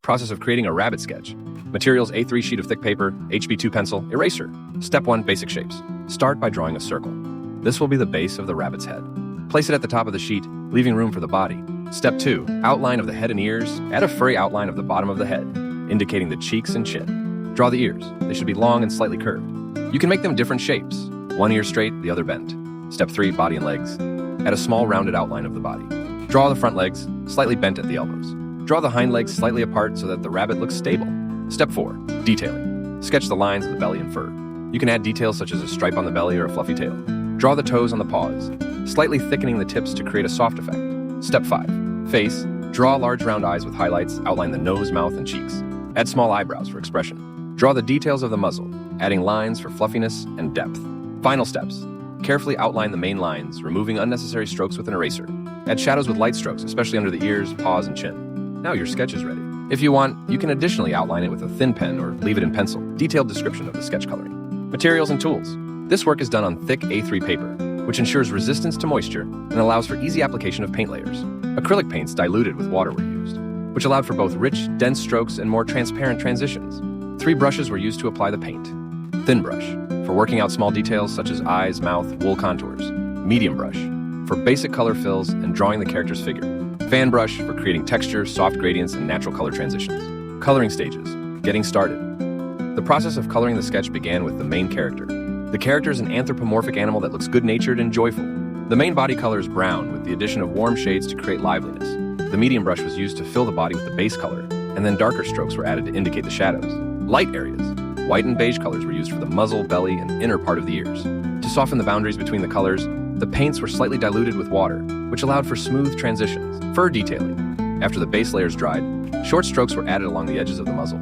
Process of creating a rabbit sketch. Materials: A3 sheet of thick paper, HB2 pencil, eraser. Step 1, basic shapes. Start by drawing a circle. This will be the base of the rabbit's head. Place it at the top of the sheet, leaving room for the body. Step 2, outline of the head and ears. Add a furry outline of the bottom of the head, indicating the cheeks and chin. Draw the ears. They should be long and slightly curved. You can make them different shapes. One ear straight, the other bent. Step 3, body and legs. Add a small rounded outline of the body. Draw the front legs, slightly bent at the elbows. Draw the hind legs slightly apart so that the rabbit looks stable. Step 4, detailing. Sketch the lines of the belly and fur. You can add details such as a stripe on the belly or a fluffy tail. Draw the toes on the paws, slightly thickening the tips to create a soft effect. Step 5, face. Draw large round eyes with highlights, outline the nose, mouth, and cheeks. Add small eyebrows for expression. Draw the details of the muzzle, adding lines for fluffiness and depth. Final steps. Carefully outline the main lines, removing unnecessary strokes with an eraser. Add shadows with light strokes, especially under the ears, paws, and chin. Now your sketch is ready. If you want, you can additionally outline it with a thin pen or leave it in pencil. Detailed description of the sketch coloring. Materials and tools. This work is done on thick A3 paper, which ensures resistance to moisture and allows for easy application of paint layers. Acrylic paints diluted with water were used, which allowed for both rich, dense strokes and more transparent transitions. 3 brushes were used to apply the paint. Thin brush, for working out small details such as eyes, mouth, wool contours. Medium brush, for basic color fills and drawing the character's figure. Fan brush, for creating texture, soft gradients, and natural color transitions. Coloring stages. Getting started. The process of coloring the sketch began with the main character. The character is an anthropomorphic animal that looks good-natured and joyful. The main body color is brown, with the addition of warm shades to create liveliness. The medium brush was used to fill the body with the base color, and then darker strokes were added to indicate the shadows. Light areas. White and beige colors were used for the muzzle, belly, and inner part of the ears. To soften the boundaries between the colors, the paints were slightly diluted with water, which allowed for smooth transitions. Fur detailing. After the base layers dried, short strokes were added along the edges of the muzzle.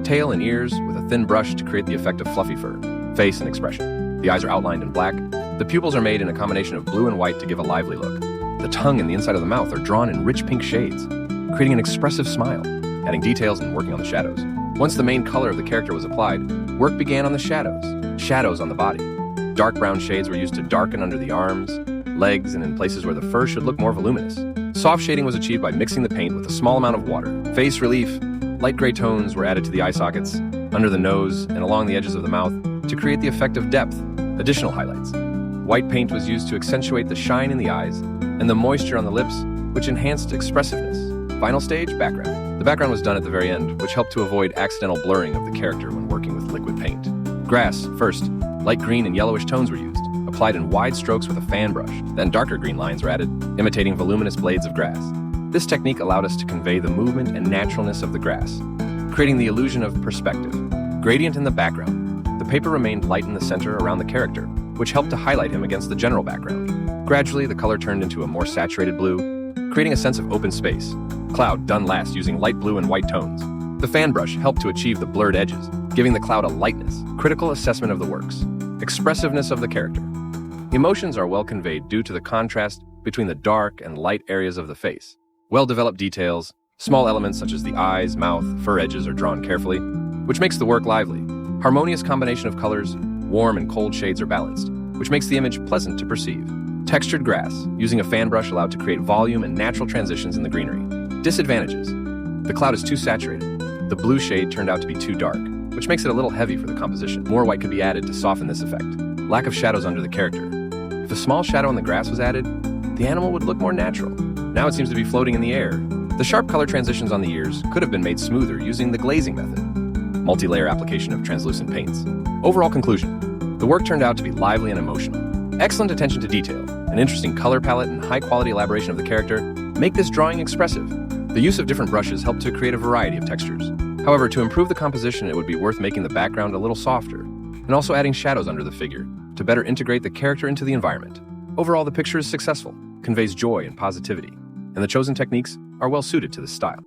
Tail and ears with a thin brush to create the effect of fluffy fur. Face and expression. The eyes are outlined in black. The pupils are made in a combination of blue and white to give a lively look. The tongue and the inside of the mouth are drawn in rich pink shades, creating an expressive smile, adding details and working on the shadows. Once the main color of the character was applied, work began on the shadows. Shadows on the body. Dark brown shades were used to darken under the arms, legs, and in places where the fur should look more voluminous. Soft shading was achieved by mixing the paint with a small amount of water. Face relief. Light gray tones were added to the eye sockets, under the nose, and along the edges of the mouth to create the effect of depth. Additional highlights. White paint was used to accentuate the shine in the eyes and the moisture on the lips, which enhanced expressiveness. Final stage, background. The background was done at the very end, which helped to avoid accidental blurring of the character when working with liquid paint. Grass, first. Light green and yellowish tones were used, applied in wide strokes with a fan brush. Then darker green lines were added, imitating voluminous blades of grass. This technique allowed us to convey the movement and naturalness of the grass, creating the illusion of perspective. Gradient in the background. The paper remained light in the center around the character, which helped to highlight him against the general background. Gradually, the color turned into a more saturated blue, creating a sense of open space. Cloud done last using light blue and white tones. The fan brush helped to achieve the blurred edges, giving the cloud a lightness. Critical assessment of the works. Expressiveness of the character. Emotions are well conveyed due to the contrast between the dark and light areas of the face. Well-developed details, small elements such as the eyes, mouth, fur edges are drawn carefully, which makes the work lively. Harmonious combination of colors, warm and cold shades are balanced, which makes the image pleasant to perceive. Textured grass, using a fan brush allowed to create volume and natural transitions in the greenery. Disadvantages. The cloud is too saturated. The blue shade turned out to be too dark, which makes it a little heavy for the composition. More white could be added to soften this effect. Lack of shadows under the character. If a small shadow on the grass was added, the animal would look more natural. Now it seems to be floating in the air. The sharp color transitions on the ears could have been made smoother using the glazing method. Multi-layer application of translucent paints. Overall conclusion. The work turned out to be lively and emotional. Excellent attention to detail, an interesting color palette, and high-quality elaboration of the character make this drawing expressive. The use of different brushes helped to create a variety of textures. However, to improve the composition, it would be worth making the background a little softer, and also adding shadows under the figure to better integrate the character into the environment. Overall, the picture is successful, conveys joy and positivity, and the chosen techniques are well suited to this style.